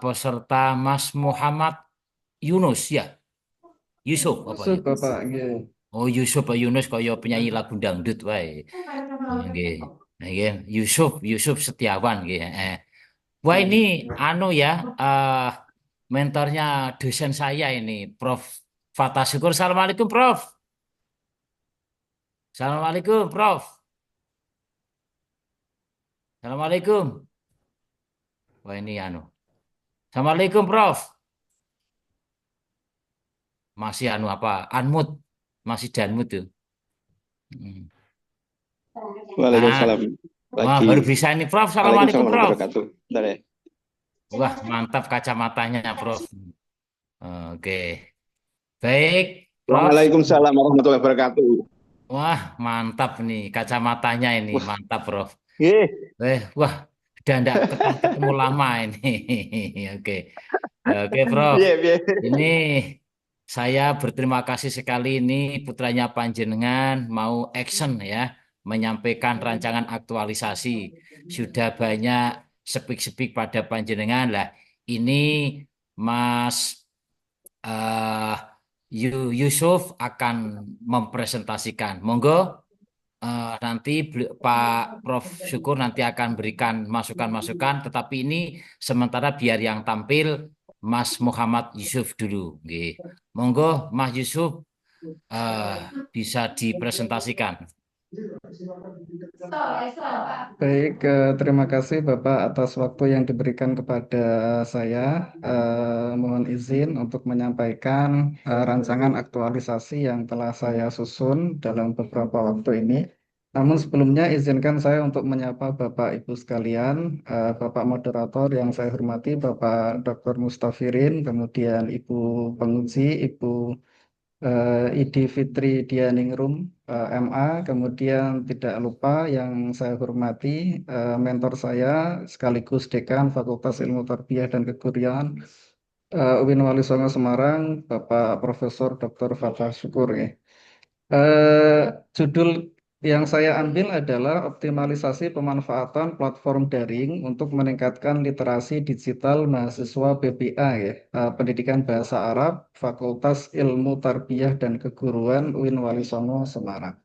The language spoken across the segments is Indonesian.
peserta Mas Muhammad Yunus ya, Yusuf apa Yusuf ya? Bapak, nggih. Oh Yusuf Pak Yunus kaya penyanyi lagu dangdut wae. Nggih. Nggih, Yusuf Setiawan nggih. Wah ini Nggih. anu ya, eh mentornya dosen saya ini, Prof. Fatah Syukur. Assalamualaikum, Prof. Assalamualaikum, Prof. Assalamualaikum. Wah ini anu. Assalamualaikum, Prof. Masih anu apa? Unmute. Masih danmute tuh. Hmm. Waalaikumsalam. Ah, wah Lagi. baru bisa ini, Prof. Waalaikumsalam Assalamualaikum, warahmatullahi Prof. wabarakatuh. Bentar ya. Wah mantap kacamatanya, Prof. Oke, baik, Prof. Waalaikumsalam warahmatullahi wabarakatuh. Wah mantap nih kacamatanya ini, Wah, mantap, Prof. eh. Wah, udah enggak ketemu lama ini. Oke. Oke, Prof. Piye, piye. Ini saya berterima kasih sekali ini putranya Panjenengan mau action ya, menyampaikan rancangan aktualisasi. Sudah banyak sepik-sepik pada Panjenengan lah. Ini Mas eh, Yusuf akan mempresentasikan. Monggo nanti Pak Prof. Syukur nanti akan berikan masukan-masukan, tetapi ini sementara biar yang tampil Mas Muhammad Yusuf dulu. Nggih. Monggo Mas Yusuf eh, bisa dipresentasikan. Baik, terima kasih Bapak atas waktu yang diberikan kepada saya. Mohon izin untuk menyampaikan rancangan aktualisasi yang telah saya susun dalam beberapa waktu ini. Namun sebelumnya izinkan saya untuk menyapa Bapak Ibu sekalian, Bapak Moderator yang saya hormati, Bapak Dr. Mustafirin, kemudian Ibu Penguji, Ibu Idi Fitri Dianingrum, MA, kemudian tidak lupa yang saya hormati mentor saya sekaligus Dekan Fakultas Ilmu Tarbiyah dan Kegurian UIN Wali Songo Semarang, Bapak Profesor Dr. Fatah Syukur. Ya. Eh, Judul yang saya ambil adalah optimalisasi pemanfaatan platform daring untuk meningkatkan literasi digital mahasiswa BPA ya, Pendidikan Bahasa Arab, Fakultas Ilmu Tarbiyah dan Keguruan UIN Wali Songo Semarang.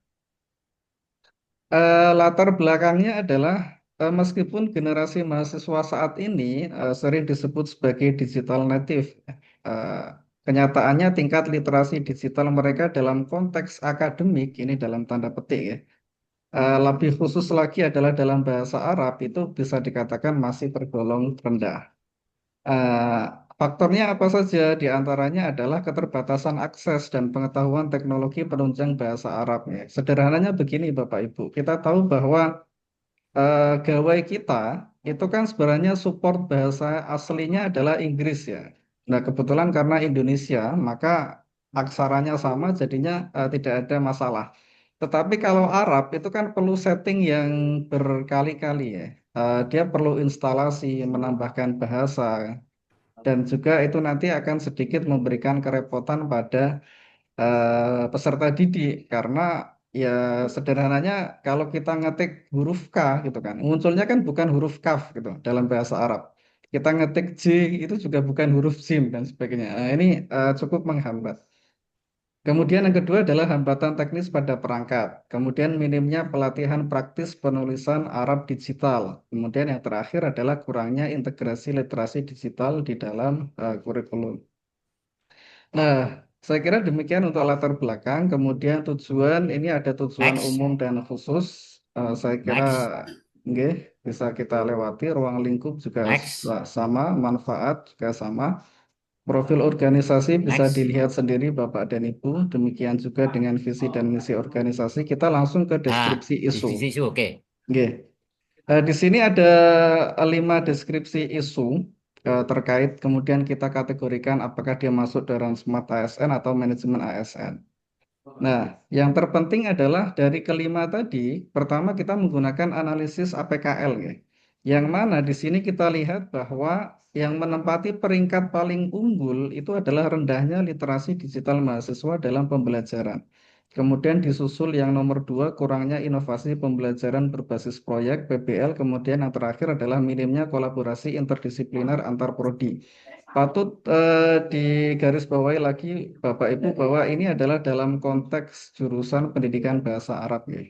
Latar belakangnya adalah meskipun generasi mahasiswa saat ini sering disebut sebagai digital native, eh, kenyataannya tingkat literasi digital mereka dalam konteks akademik ini dalam tanda petik ya, lebih khusus lagi adalah dalam bahasa Arab itu bisa dikatakan masih tergolong rendah. Eh, Faktornya apa saja? Di antaranya adalah keterbatasan akses dan pengetahuan teknologi penunjang bahasa Arab ya. Sederhananya begini Bapak Ibu, kita tahu bahwa gawai kita itu kan sebenarnya support bahasa aslinya adalah Inggris ya. Nah, kebetulan karena Indonesia, maka aksaranya sama jadinya tidak ada masalah. Tetapi kalau Arab itu kan perlu setting yang berkali-kali ya. Dia perlu instalasi, menambahkan bahasa, dan juga itu nanti akan sedikit memberikan kerepotan pada peserta didik karena ya sederhananya kalau kita ngetik huruf K gitu kan munculnya kan bukan huruf kaf gitu dalam bahasa Arab, kita ngetik J itu juga bukan huruf jim dan sebagainya. Nah, ini cukup menghambat. Kemudian yang kedua adalah hambatan teknis pada perangkat, kemudian minimnya pelatihan praktis penulisan Arab digital, kemudian yang terakhir adalah kurangnya integrasi literasi digital di dalam kurikulum. Nah, saya kira demikian untuk latar belakang. Kemudian tujuan ini ada tujuan Next, umum dan khusus. Saya kira next, nggih, bisa kita lewati. Ruang lingkup juga next, sama, manfaat juga sama. Profil organisasi bisa next. dilihat sendiri Bapak dan Ibu. Demikian juga dengan visi dan misi organisasi. Kita langsung ke Ah, deskripsi isu. divisi itu oke. Nggih. Di sini ada 5 deskripsi isu terkait, kemudian kita kategorikan apakah dia masuk dalam smart ASN atau manajemen ASN. Nah, yang terpenting adalah dari kelima tadi, pertama kita menggunakan analisis APKL ya. Yang mana di sini kita lihat bahwa yang menempati peringkat paling unggul itu adalah rendahnya literasi digital mahasiswa dalam pembelajaran. Kemudian disusul yang nomor 2, kurangnya inovasi pembelajaran berbasis proyek (PBL). Kemudian yang terakhir adalah minimnya kolaborasi interdisipliner antar prodi. Patut digarisbawahi lagi Bapak Ibu bahwa ini adalah dalam konteks jurusan pendidikan bahasa Arab ya.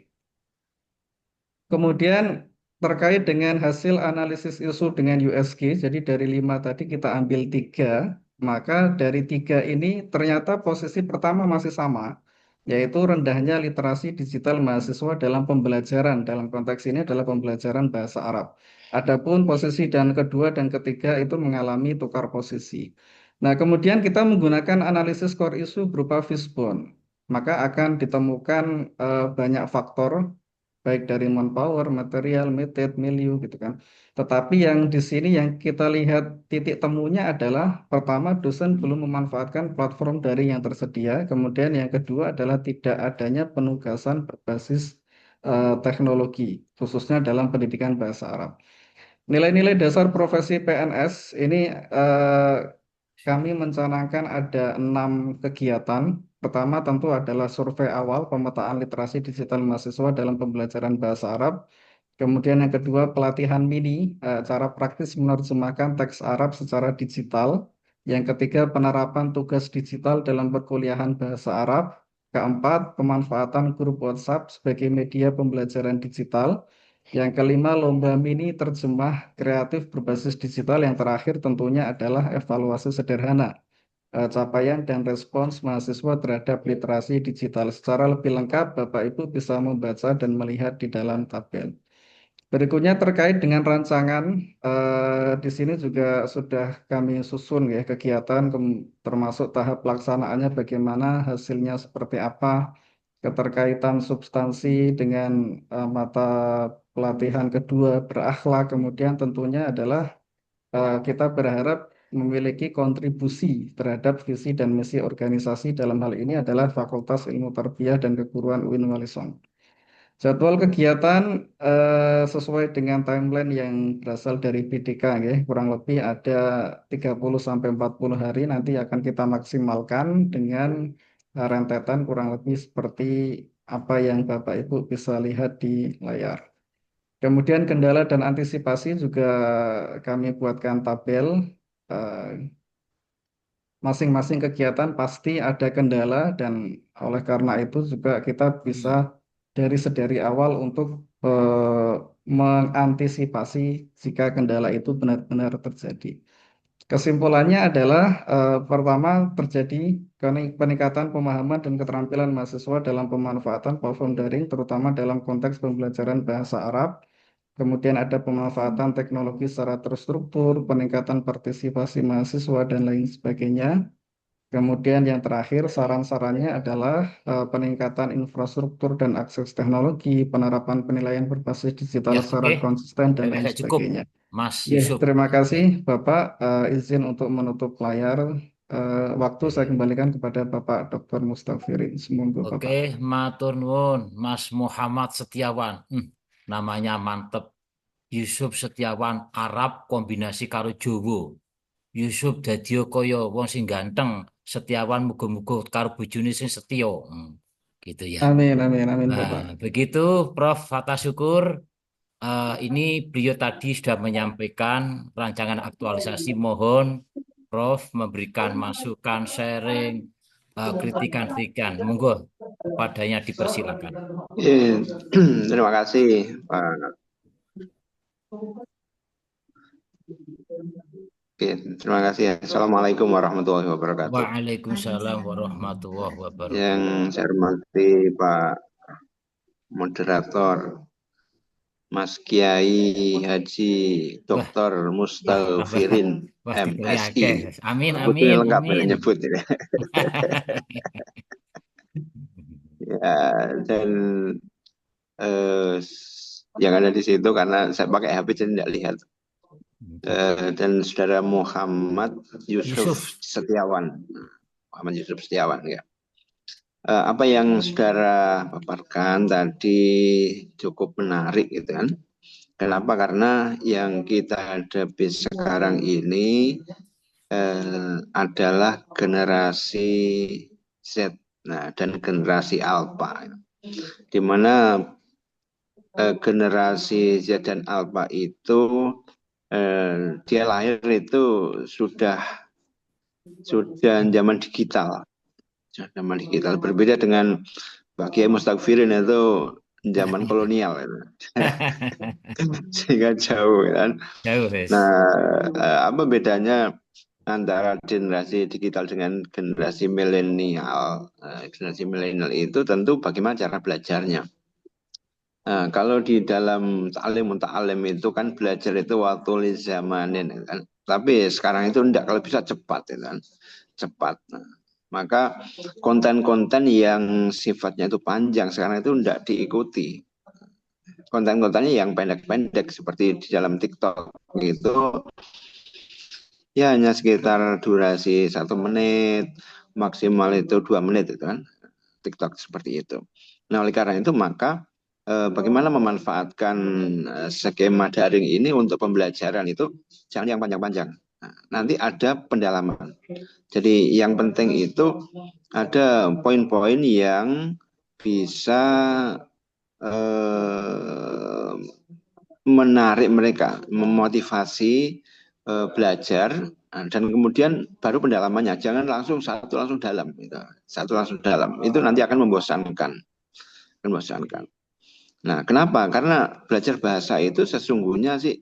Kemudian terkait dengan hasil analisis isu dengan USG, jadi dari 5 tadi kita ambil 3, maka dari 3 ini ternyata posisi pertama masih sama, yaitu rendahnya literasi digital mahasiswa dalam pembelajaran. Dalam konteks ini adalah pembelajaran bahasa Arab. Adapun posisi dan kedua dan ketiga itu mengalami tukar posisi. Nah, kemudian kita menggunakan analisis core issue berupa Fishbone, maka akan ditemukan banyak faktor baik dari manpower, material, method, milieu gitu kan. Tetapi yang di sini yang kita lihat titik temunya adalah pertama dosen belum memanfaatkan platform daring yang tersedia, kemudian yang kedua adalah tidak adanya penugasan berbasis teknologi khususnya dalam pendidikan bahasa Arab. Nilai-nilai dasar profesi PNS ini eh, kami mencanangkan ada 6 kegiatan. Pertama tentu adalah survei awal pemetaan literasi digital mahasiswa dalam pembelajaran bahasa Arab. Kemudian yang kedua pelatihan mini, cara praktis menerjemahkan teks Arab secara digital. Yang ketiga penerapan tugas digital dalam perkuliahan bahasa Arab. Keempat pemanfaatan grup WhatsApp sebagai media pembelajaran digital. Yang kelima, lomba mini terjemah kreatif berbasis digital. Yang terakhir tentunya adalah evaluasi sederhana capaian dan respons mahasiswa terhadap literasi digital. Secara lebih lengkap, Bapak Ibu bisa membaca dan melihat di dalam tabel. Berikutnya terkait dengan rancangan, di sini juga sudah kami susun ya kegiatan, termasuk tahap pelaksanaannya bagaimana, hasilnya seperti apa, keterkaitan substansi dengan mata pelatihan kedua berakhlak, kemudian tentunya adalah kita berharap memiliki kontribusi terhadap visi dan misi organisasi. Dalam hal ini adalah Fakultas Ilmu Tarbiyah dan Keguruan UIN Wali Songo. Jadwal kegiatan sesuai dengan timeline yang berasal dari BDK ya, kurang lebih ada 30 sampai 40 hari nanti akan kita maksimalkan dengan rentetan kurang lebih seperti apa yang Bapak Ibu bisa lihat di layar. Kemudian kendala dan antisipasi juga kami buatkan tabel. Eh, Masing-masing kegiatan pasti ada kendala dan oleh karena itu juga kita bisa dari awal untuk eh, mengantisipasi jika kendala itu benar-benar terjadi. Kesimpulannya adalah pertama terjadi peningkatan pemahaman dan keterampilan mahasiswa dalam pemanfaatan platform daring terutama dalam konteks pembelajaran bahasa Arab. Kemudian ada pemanfaatan teknologi secara terstruktur, peningkatan partisipasi mahasiswa dan lain sebagainya. Kemudian yang terakhir saran-sarannya adalah peningkatan infrastruktur dan akses teknologi, penerapan penilaian berbasis digital Ya, secara oke. konsisten dan lain Saya cukup, sebagainya. Mas Ya, Yusuf. terima kasih Bapak. Izin untuk menutup layar. Waktu saya Oke. kembalikan kepada Bapak Dr. Mustafirin. Semoga Oke, Bapak. matur nuwun, Mas Muhammad Setiawan. Namanya mantep. Yusuf Setiawan Arab kombinasi karo Jowo. Yusuf dadio kaya wong sing ganteng. Setiawan muga-muga karo bojone sing setya. Gitu ya. Amin, amin, amin Nah, Bapak. begitu Prof. Atas syukur. Ini beliau tadi sudah menyampaikan rancangan aktualisasi. Mohon Prof memberikan masukan, sharing, kritikan-kritikan. Monggo kepadanya dipersilakan. Eh, Terima kasih, Pak. Oke, terima kasih. Assalamualaikum warahmatullahi wabarakatuh. Waalaikumsalam warahmatullahi Yang wabarakatuh. saya hormati Pak Moderator, Mas Kiai Haji Wah, Dr. wah, tambah, Mustafirin wah MSI. diteriake. Amin, Sebetulnya amin, lengkap banyak amin. nyebut ya. Ya, dan eh, yang ada di situ karena saya pakai HP jadi tidak lihat. Dan saudara Muhammad Yusuf, Yusuf Setiawan. Muhammad Yusuf Setiawan ya. Apa yang saudara paparkan tadi cukup menarik gitu kan. Kenapa? Karena yang kita hadapi sekarang ini adalah generasi Z Nah, dan generasi Alpha, di mana generasi Z dan Alpha itu dia lahir itu sudah zaman digital, berbeda dengan Pak Kiai Mustafirin itu zaman kolonial itu. Sehingga jauh kan. Jauh, Wes. Nah, apa bedanya antara generasi digital dengan generasi milenial? Generasi milenial itu tentu bagaimana cara belajarnya. Nah, kalau di dalam ta'lim muta'alim itu kan belajar itu waktu li zamanin kan. Tapi sekarang itu enggak, kalau bisa cepat ya kan. Cepat. Nah, maka konten-konten yang sifatnya itu panjang sekarang itu enggak diikuti. Konten-kontennya yang pendek-pendek seperti di dalam TikTok gitu ya hanya sekitar durasi 1 menit, maksimal itu 2 menit itu kan TikTok seperti itu. Nah oleh karena itu maka bagaimana memanfaatkan skema daring ini untuk pembelajaran itu jangan yang panjang-panjang. Nah, nanti ada pendalaman. Jadi yang penting itu ada poin-poin yang bisa menarik mereka, memotivasi belajar dan kemudian baru pendalamannya. Jangan langsung langsung dalam, gitu. Satu langsung dalam. Itu nanti akan membosankan. Nah, kenapa? Karena belajar bahasa itu sesungguhnya sih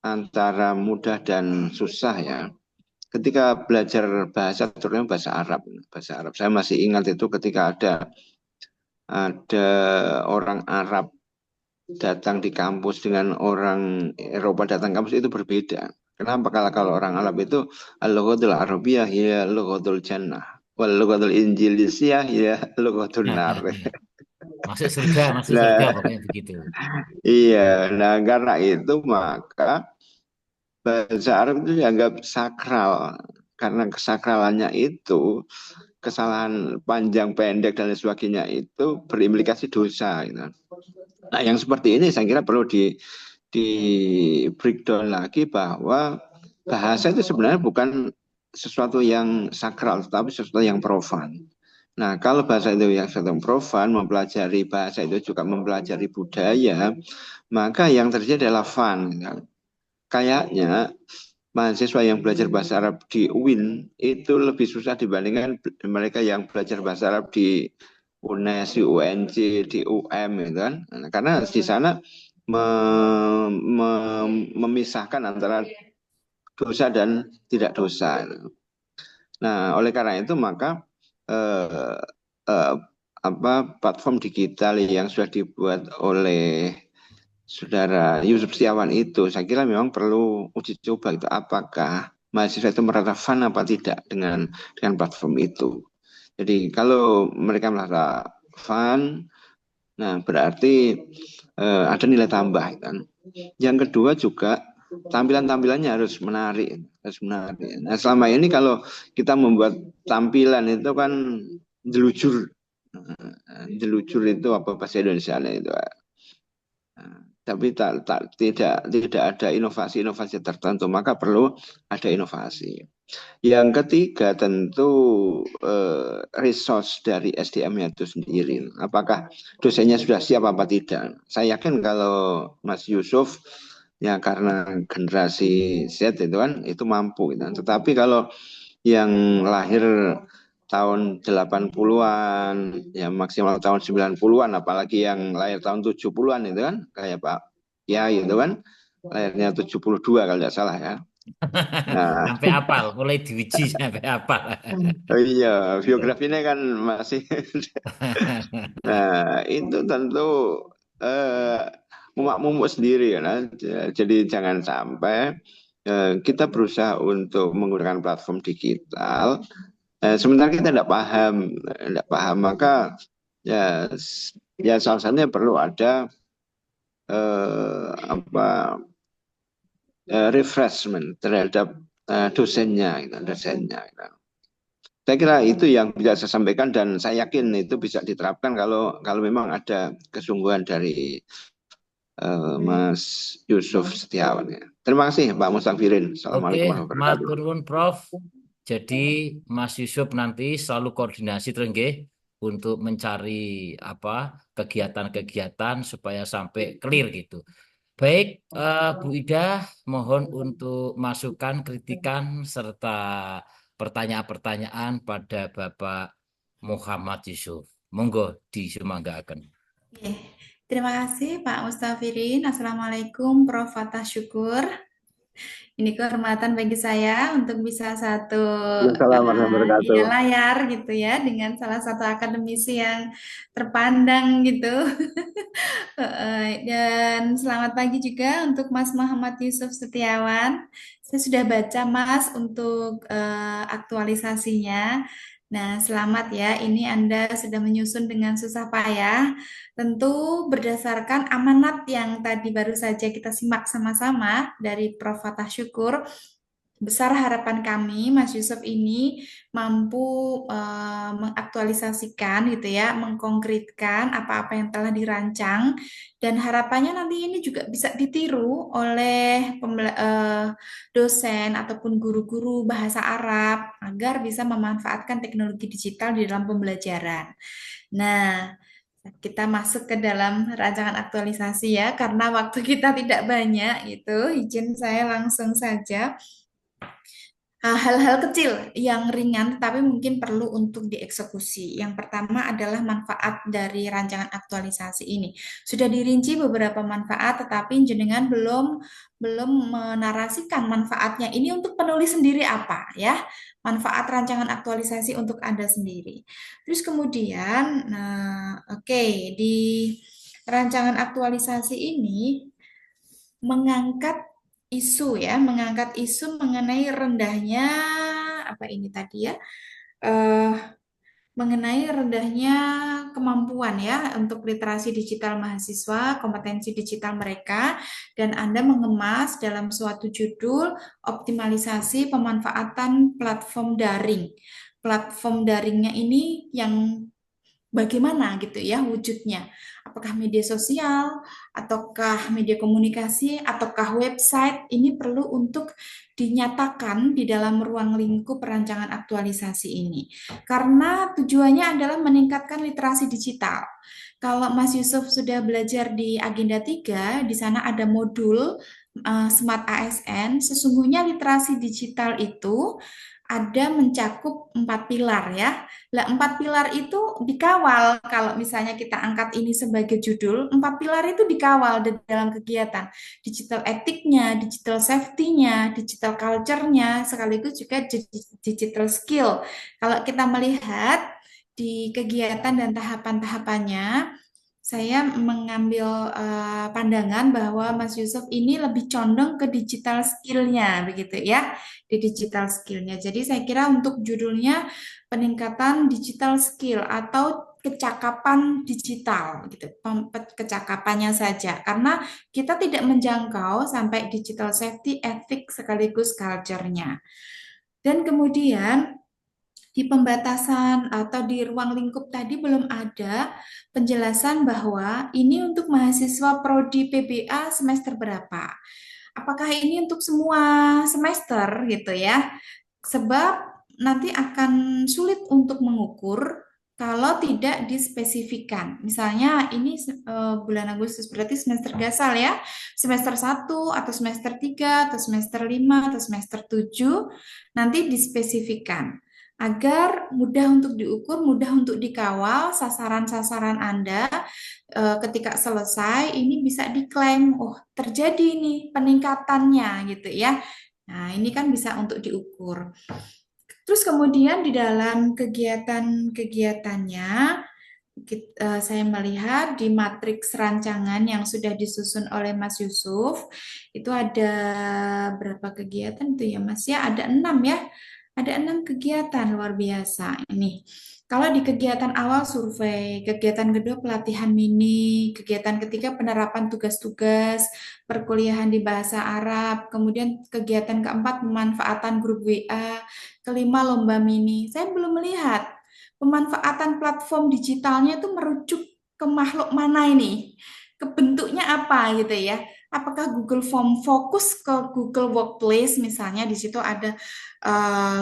antara mudah dan susah ya. Ketika belajar bahasa, terutama bahasa Arab, saya masih ingat itu ketika ada orang Arab datang di kampus dengan orang Eropa datang kampus itu berbeda. Kenapa? Kalau orang Arab itu al-lughatul arabiyyah ya lughatul jannah wal lughatul injilisiyah ya lughatun nar. Masuk surga Nah, pokoknya begitu. iya. Nah, karena itu maka bahasa Arab itu dianggap sakral. Karena kesakralannya itu kesalahan panjang pendek dan lain sebagainya itu berimplikasi dosa gitu. Nah, yang seperti ini saya kira perlu di breakdown lagi bahwa bahasa itu sebenarnya bukan sesuatu yang sakral, tetapi sesuatu yang profan. Nah, kalau bahasa itu yang sesuatu yang profan, mempelajari bahasa itu juga mempelajari budaya, maka yang terjadi adalah fun. Kayaknya mahasiswa yang belajar bahasa Arab di UIN itu lebih susah dibandingkan mereka yang belajar bahasa Arab di UNES, di UNC, di UM, gitu kan? Karena di sana memisahkan antara dosa dan tidak dosa. Nah, oleh karena itu maka eh, eh, platform digital yang sudah dibuat oleh Saudara Yusuf Setiawan itu, saya kira memang perlu uji coba itu apakah mahasiswa itu merasa fun apa tidak dengan platform itu. Jadi kalau mereka merasa fun, nah berarti ada nilai tambah kan. Yang kedua juga tampilan-tampilannya harus menarik, Nah selama ini kalau kita membuat tampilan itu kan jelujur, jelujur itu apa bahasa Indonesia itu. Tapi tidak ada inovasi-inovasi tertentu, maka perlu ada inovasi. Yang ketiga tentu resource dari SDM-nya itu sendiri. Apakah dosennya sudah siap apa tidak? Saya yakin kalau Mas Yusuf ya karena generasi Z itu kan itu mampu gitu. Tetapi kalau yang lahir tahun 80-an, ya maksimal tahun 90-an, apalagi yang lahir tahun 70-an itu kan, kayak Pak Kiai itu kan, lahirnya 72 kalau tidak salah ya. Nah, Sampai apal, mulai diuji sampai apal. oh iya, biografinya kan masih. Nah, itu tentu eh, mumak-mumuk sendiri ya. Nah. Jadi jangan sampai kita berusaha untuk menggunakan platform digital sementara kita tidak paham maka ya ya salah satunya perlu ada refreshment terhadap dosennya, gitu. Saya kira itu yang bisa saya sampaikan dan saya yakin itu bisa diterapkan kalau memang ada kesungguhan dari Mas Yusuf Setiawan ya. Terima kasih Pak Mustafirin. Oke, Assalamualaikum warahmatullahi wabarakatuh. matur nuwun Prof. Jadi Mas Yusuf nanti selalu koordinasi terus nggih untuk mencari apa kegiatan-kegiatan supaya sampai clear gitu. Baik, Bu Ida, mohon untuk masukan, kritikan, serta pertanyaan-pertanyaan pada Bapak Muhammad Yusuf. Monggo disumanggaken. Oke. Terima kasih Pak Mustafirin. Assalamualaikum Prof. Fatah Syukur. Ini kehormatan bagi saya untuk bisa satu Waalaikumsalam warahmatullahi wabarakatuh. layar gitu ya dengan salah satu akademisi yang terpandang gitu. Dan selamat pagi juga untuk Mas Muhammad Yusuf Setiawan. Saya sudah baca Mas untuk aktualisasinya. Nah, selamat ya. Ini Anda sudah menyusun dengan susah payah. Tentu berdasarkan amanat yang tadi baru saja kita simak sama-sama dari Prof. Fatah Syukur. Besar harapan kami, Mas Yusuf ini mampu mengaktualisasikan gitu ya, mengkonkretkan apa-apa yang telah dirancang, dan harapannya nanti ini juga bisa ditiru oleh dosen ataupun guru-guru bahasa Arab agar bisa memanfaatkan teknologi digital di dalam pembelajaran. Nah, kita masuk ke dalam rancangan aktualisasi ya, karena waktu kita tidak banyak gitu. Izin saya langsung saja. Hal-hal kecil yang ringan tetapi mungkin perlu untuk dieksekusi. Yang pertama adalah manfaat dari rancangan aktualisasi ini. Sudah dirinci beberapa manfaat tetapi jenengan belum menarasikan manfaatnya. Ini untuk penulis sendiri apa ya? Manfaat rancangan aktualisasi untuk Anda sendiri. Terus kemudian oke, di rancangan aktualisasi ini mengangkat isu mengenai rendahnya apa ini tadi ya, eh, mengenai rendahnya kemampuan ya untuk literasi digital mahasiswa, kompetensi digital mereka, dan Anda mengemas dalam suatu judul optimalisasi pemanfaatan platform daring. Platform daringnya ini yang bagaimana gitu ya wujudnya? Apakah media sosial, ataukah media komunikasi, ataukah website? Ini perlu untuk dinyatakan di dalam ruang lingkup perancangan aktualisasi ini. Karena tujuannya adalah meningkatkan literasi digital. Kalau Mas Yusuf sudah belajar di Agenda 3, di sana ada modul Smart ASN, sesungguhnya literasi digital itu ada mencakup 4 pilar ya. Lah, 4 pilar itu dikawal. Kalau misalnya kita angkat ini sebagai judul, 4 pilar itu dikawal dalam kegiatan digital etiknya, digital safety-nya, digital culture-nya, sekaligus juga digital skill. Kalau kita melihat di kegiatan dan tahapan-tahapannya, saya mengambil pandangan bahwa Mas Yusuf ini lebih condong ke digital skill-nya, begitu ya, di digital skill-nya. Jadi saya kira untuk judulnya peningkatan digital skill atau kecakapan digital gitu, kecakapannya saja, karena kita tidak menjangkau sampai digital safety, ethics sekaligus culture-nya. Dan kemudian di pembatasan atau di ruang lingkup tadi belum ada penjelasan bahwa ini untuk mahasiswa prodi PBA semester berapa. Apakah ini untuk semua semester gitu ya? Sebab nanti akan sulit untuk mengukur kalau tidak dispesifikan. Misalnya ini bulan Agustus berarti semester gasal ya. Semester 1 atau semester 3 atau semester 5 atau semester 7 nanti dispesifikan agar mudah untuk diukur, mudah untuk dikawal sasaran-sasaran Anda ketika selesai ini bisa diklaim, oh terjadi nih peningkatannya gitu ya. Nah, ini kan bisa untuk diukur. Terus kemudian di dalam kegiatan-kegiatannya saya melihat di matriks rancangan yang sudah disusun oleh Mas Yusuf itu ada berapa kegiatan itu ya Mas ya? Ada 6 ya. Ada 6 kegiatan luar biasa ini. Kalau di kegiatan awal survei, kegiatan kedua pelatihan mini, kegiatan ketiga penerapan tugas-tugas, perkuliahan di bahasa Arab, kemudian kegiatan keempat pemanfaatan grup WA, kelima lomba mini. Saya belum melihat pemanfaatan platform digitalnya itu merujuk ke makhluk mana ini, ke bentuknya apa gitu ya. Apakah Google Form fokus ke Google Workplace misalnya di situ ada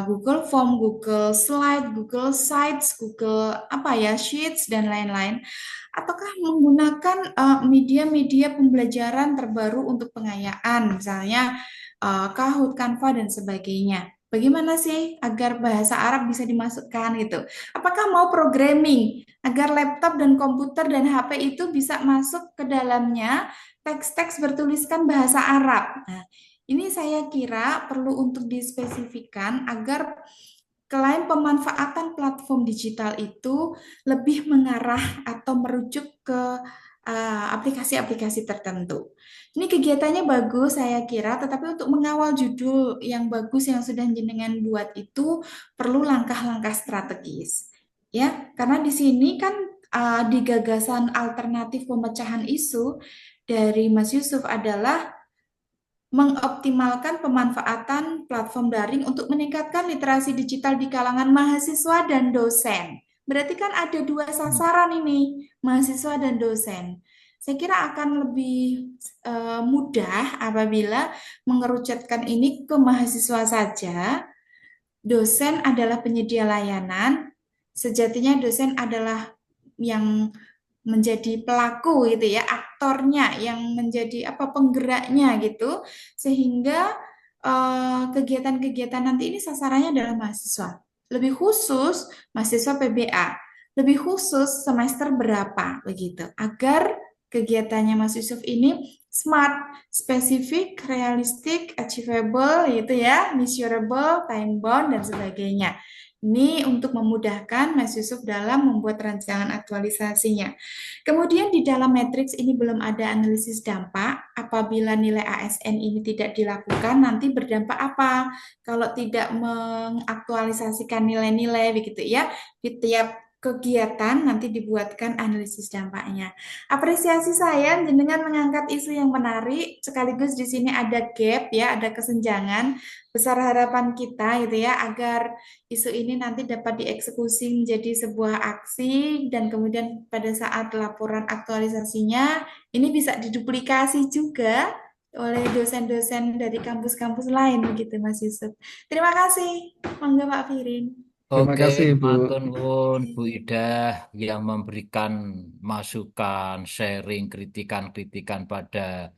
Google Form, Google Slide, Google Sites, Google apa ya Sheets dan lain-lain, ataukah menggunakan media-media pembelajaran terbaru untuk pengayaan misalnya Kahoot, Canva dan sebagainya. Bagaimana sih agar bahasa Arab bisa dimasukkan gitu? Apakah mau programming agar laptop dan komputer dan HP itu bisa masuk ke dalamnya teks-teks bertuliskan bahasa Arab? Nah, ini saya kira perlu untuk dispesifikkan agar klaim pemanfaatan platform digital itu lebih mengarah atau merujuk ke aplikasi-aplikasi tertentu. Ini kegiatannya bagus saya kira, tetapi untuk mengawal judul yang bagus yang sudah jenengan buat itu perlu langkah-langkah strategis. Ya, karena di sini kan di gagasan alternatif pemecahan isu dari Mas Yusuf adalah mengoptimalkan pemanfaatan platform daring untuk meningkatkan literasi digital di kalangan mahasiswa dan dosen. Berarti kan ada dua sasaran ini, mahasiswa dan dosen. Saya kira akan lebih mudah apabila mengerucutkan ini ke mahasiswa saja. Dosen adalah penyedia layanan, sejatinya dosen adalah yang menjadi pelaku gitu ya, aktornya yang menjadi apa penggeraknya gitu, sehingga kegiatan-kegiatan nanti ini sasarannya adalah mahasiswa. Lebih khusus mahasiswa PBA, lebih khusus semester berapa begitu, agar kegiatannya Mas Yusuf ini smart, spesifik, realistik, achievable gitu ya, measurable, time bound dan sebagainya. Ini untuk memudahkan Mas Yusuf dalam membuat rancangan aktualisasinya. Kemudian di dalam matriks ini belum ada analisis dampak. Apabila nilai ASN ini tidak dilakukan, nanti berdampak apa? Kalau tidak mengaktualisasikan nilai-nilai begitu ya, di tiap kegiatan nanti dibuatkan analisis dampaknya. Apresiasi saya dengan mengangkat isu yang menarik, sekaligus di sini ada gap ya, ada kesenjangan. Besar harapan kita gitu ya, agar isu ini nanti dapat dieksekusi menjadi sebuah aksi dan kemudian pada saat laporan aktualisasinya ini bisa diduplikasi juga oleh dosen-dosen dari kampus-kampus lain begitu Mas Yusuf. Terima kasih. Monggo Pak Firin. Terima Oke, kasih, Bu. matur nuwun Bu Ida yang memberikan masukan, sharing, kritikan-kritikan pada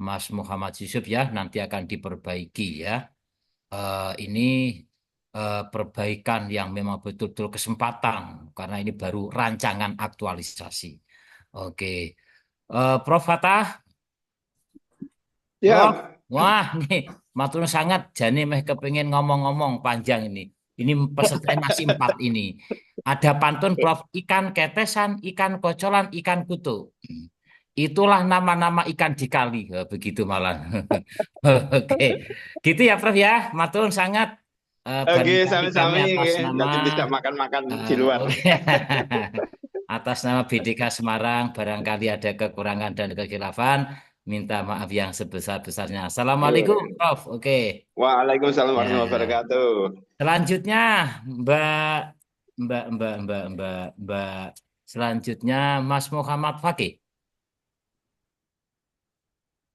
Mas Muhammad Yusuf ya, nanti akan diperbaiki ya. Ini perbaikan yang memang betul-betul kesempatan karena ini baru rancangan aktualisasi. Oke, Prof Fatah, Prof, Ya, wah nih matur sangat jane meh kepengin ngomong-ngomong panjang ini. Ini pesertanya masih 4 ini. Ada pantun Prof, ikan ketesan, ikan kocolan, ikan kutu. Itulah nama-nama ikan di kali. Begitu malah. Oke, gitu ya Prof ya. Matur sangat oke, barangkali kami sami-sami. atas nama Nanti bisa makan-makan di luar. oke. Atas nama BDK Semarang barangkali ada kekurangan dan kekhilafan. Minta maaf yang sebesar-besarnya. Assalamualaikum, Iya. Prof. Oke. Waalaikumsalam warahmatullahi Ya. wabarakatuh. Selanjutnya, Mbak, Mbak, Mbak, Mbak, Mbak, Mbak. Selanjutnya, Mas Muhammad Fakih.